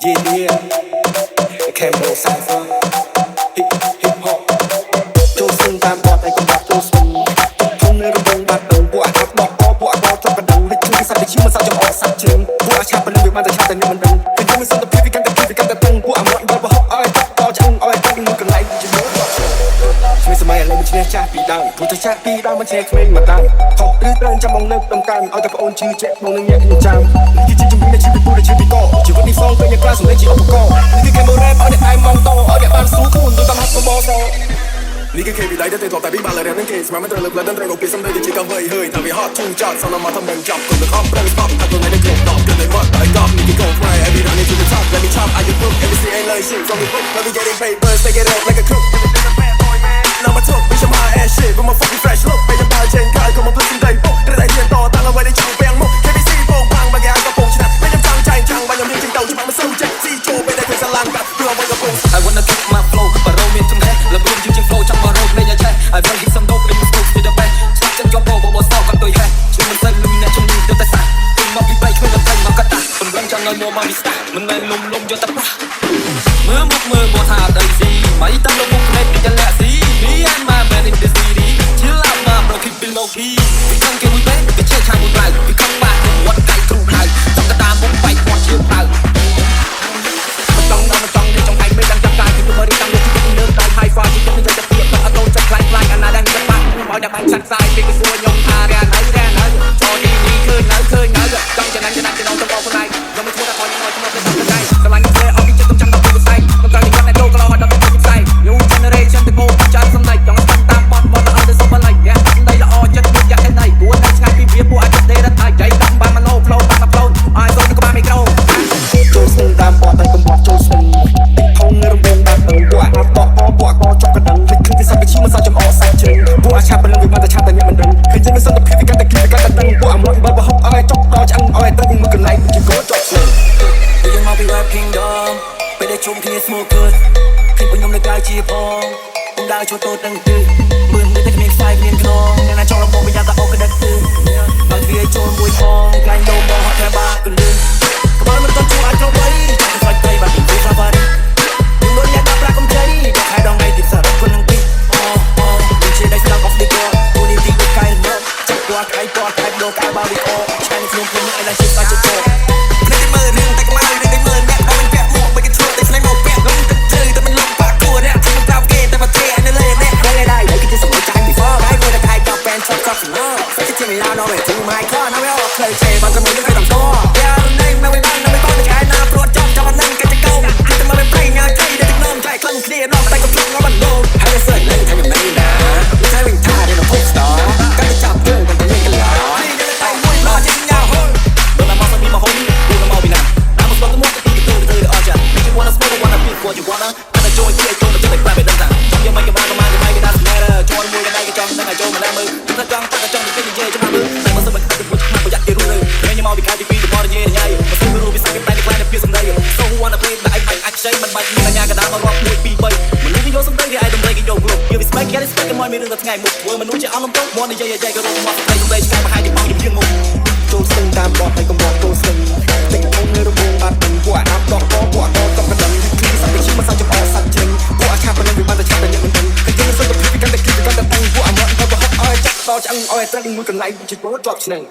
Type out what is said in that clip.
Yeah, Campbell Cypher Hip Hop ចូលស្ទឹងតាមបទឯកបទចូលស្ទឹងធំនៅរបងបាត់ទៅពួកអាប់ដកពួកអាប់ចាប់កណ្ដឹងលេចជួយសាច់តែឈឺមិនសាច់ចំអកសាច់ជើងពួកអាឆាប់ពលឹងវាបានតែឆាប់តែអ្នកមិនដឹងគឺយើងមិនសន្តិភាពពីកាន់តែទឹងពួកអាមកដល់បោះឲ្យតឆ្អឹងឲ្យតែមួយកន្លែងជាមួយឆ្វេងសម័យឥឡូវមិនឈ្នះចាស់ពីដើមព្រោះតែចាស់ពីដើមមិនឈ្នះក្មេងមកដើមខុសឬត្រូវចាំបងលើកដំកើងឲ្យតែប្អូនជឿជាក់បងនឹងញាក់ខ្ញុំចាំនេះគឺជាជំនាញនៃជីវិតពូដែលជាពីកជីវិតនេះសងពេញយ៉ាងក្រាសម្លេងជាឧបករណ៍នេះគឺ Campbell Rap ឲ្យអ្នកឯងមកតឲ្យអ្នកបានស្រួលខ្លួនដោយតាមហាត់បបសនេះគឺ KB ដៃទៅតតែពីបាល់រៀននឹងគេស្មានមិនត្រូវលើកឡើងត្រូវពីសំដីជាកវៃហើយតែវាហត់ជូនចោតសំណមកធ្វើមិនចាប់គុំនឹងអបប្រឹងស្បត់តែខ្លួនឯងនឹងគ្រប់ដបគឺเลยមកតែកប់នេះគឺ Go Fly every day to the top let me chop I just put everything ain't like shit from the book let me get it paper take it up like a crook now my talk bitch I'm high ass shit with my fucking fresh look ពេលយ៉ាងបើចេញកាយក៏មកភ្លេចសំដីពុកត្រូវតែរៀនតតាំងឲ្យได้ចង់ពាំងមុខ KBC បងបាំងបើគេឲ្យកំពុងឆ្នះពេលខ្ញុំចង់ចាញ់ចាំងបើខ្ញុំមានជិះទៅច្បាស់មិនសូវចេះស៊ីចូលពេលតែខ្លួនស្រឡាញ់កាត់ព្រោះមកកំពុង I wanna kick my flow ក៏រោមានជំនះលបឿនជាង flow ចង់មករោលេងឲ្យឆេះ I want give some dope in the smoke to the back ស្ដាប់ចឹងជាប់បបសក៏ទុយហេះជួយមិនសិនលុយអ្នកជំនាញទៅតែសាពីមកពីបែកខ្លួនតែមកកាត់តាបំរំចង់ឲ្យមកមកពីស្ដាប់មិនមែនលំយកតែប្រាស់មើលមកថាអត់អីស៊ីមិនតាមលោកមុខនេះពីចលាក់ស៊ី Me and my man in the city chill out my bro keep it low key ពីខាងគេមួយបែកពីឆេះឆាយមួយក្លៅពីខាងបាក់វត្តកៃគ្រូហើយចង់កតាមុខបែកគាត់ជឿបើមិនចង់នេះចង់ឯងមិនដឹងចាប់កាយគឺមើលរីតាមលោកជីវិតលើកដល់ high five ជីវិតនេះទៅទៀតអត់តូនចិត្តខ្លាញ់អាណាដែលចិត្តបាក់មកដល់បាញ់ឆាត់ខ្សែពីគេសួរខ្ញុំថារ៉ានៅចូលទីនេះឃើញនៅចង់ចំណាញ់ទៅដល់បងខ្លួនឯងខ្ញុំមិនធ្វើតែគាត់ខ្ញុំមកទៅដល់ខ្លួនឯងស្រឡាញ់គ្នាអត់ពីចិត្តខ្ញុំចាំដល់ពីផ្សេងខ្ញុំត្រូវនិយាយតែលោកក៏ដល់ដល់ពីផ្សេង New generation ទៅមកចាត់សំឡេងចង់ស្ដាប់តាមបទមកដល់ទៅសុំបលៃអ្នកដីល្អចិត្តមួយយ៉ាងណៃគួរតែឆ្ងាយពីវាពួកអាចទេរត់ហើយចៃដាក់បានមកឡូ flow តាម upload ឲ្យសូនក៏បានមីក្រូចូលស្ទឹងតាមបទតែកំបត់ចូលស្ទឹងទីធំនៅរបងបាត់ទៅពួកអាប់ដកពួកកចាប់កណ្ដឹងលេចគឺពីសាច់ពីឈឺមិនសាច់ចំអកសាច់ជើងពួកអាឆាប់ពលឹងវាបានតែឆាប់តែអ្នកមិនដឹងគឺយើងមិនសន្តិភាពពីកាន់តែទឹងពួកអាមកដល់បោះឲ្យចុកដល់ឆ្អឹងឲ្យតែមួយកន្លែងជាគោចប់ស្លើយើងមកពី Rap Kingdom ពេលដែលជុំគ្នា smoke good ឃើញខ្ញុំនៅកាយជាផងខ្ញុំដើរចូលតូតនឹងគឺមើលតែគ្មានខ្សែគ្មានខ្នងអ្នកណាចង់របងវាយ៉ាងតែអកក្តិតគឺបើវាចូលមួយផងក្លែងលោមមកហត់តែបាក់កលឹងក្បាលមិនต้องជួអាចចូលបីតែខ្វាច់ទៅបាត់ពីសាវ៉ារីខ្ញុំដូចអ្នកដាក់ប្រាក់កំជ័យតែខែដងថ្ងៃទីសារ៉ាប់ខ្លួននឹងពីដូចជាដៃស្ដាប់ off the door ទូនេះទីដូចកែលមកចាប់ពណ៌ខៃលោកកែបាវីអូឆ្ងាយខ្ញុំខ្ញុំឲ្យឡើងជាសាច់ចូលភ្លេចមើលរឿងតែខ្មៅរឿងតែមើលអ្នកដល់មិនពាក់មួកមិនគេឈ្លោះតែស្លេងមកពាក់ខ្ញុំទឹកជើតែមិនលំបាក់គួរអ្នកខ្ញុំប្រាប់គេតែប្រទេសនៅលើអ្នកដែរគេសម្រាប់ចាញ់ before ហើយមួយតែកាយដល់ band truck truck no សេចក្ដីមានឡានដល់ទៅ my car នៅអត់ផ្លូវឆេបានតែមួយទៅតាមតយ៉ានេះនៅមិនបានតែឆ្ងាយណាព្រួតចាប់អត់នឹងគេจะកោគឺតែមកប្រេងញ៉ាយតែទឹកនំចៃខ្លាំងគ្នានោះតែកំភ្លឹងមកបានលោហើយសើចលេងតែមិនមែនណាតែវិញថានៅ pop star កាន់តែចាប់យើងមិនលេងកន្លងWhat you wanna តែចូលជាចូលទៅតែបែបដឹងថាខ្ញុំមិនក៏បានគេដាក់ smatter ចូលមួយកន្លែងគេចង់តែចូលមិនដែរមើលខ្ញុំចង់តែចង់និយាយច្បាស់មើលតែមកសឹកតែពុជប្រយ័ត្នគេរួចហើយខ្ញុំមកពីខែទី2ទៅមកនិយាយញ៉ៃមកសឹករូបពីសាច់គេតែខ្លាំងតែពីសំដី So wanna play តែឯងអាចខ្ចីមិនបាច់មានអាញាកដាមករាប់1 2 3មនុស្សគេយកសំដីគេឯងដំដីគេយកគ្រប់យកវាស្បែកគេស្បែកគេមកមានរឿងតែថ្ងៃមុខធ្វើមនុស្សជាអស់លំទោមកនិយាយក៏រកមកស្បែកសំដីឆ្កែប្រហែលជាបងជាជាងមុខចូលស្ទឹងតាមបទឲ្យកំបត់ចូលស្ទឹងតែខ្ញុំនៅរបងបាត់ទាំងពួកអាប់ដកពួកកចាប់កណ្ដឹងគឺសាច់ពីឈឺមិនសាច់ចំអកសាច់ជើងពួកអាឆាប់ពលឹងវាបានតែឆាប់តែអ្នកមិនដឹងគឺយើងសន្តិភាពពីកាន់តែពួកអាមកដល់បោះឲ្យចាប់ដល់ឆ្អឹងឲ្យតែមួយកន្លែងជាគោជាប់ឆ្នាំ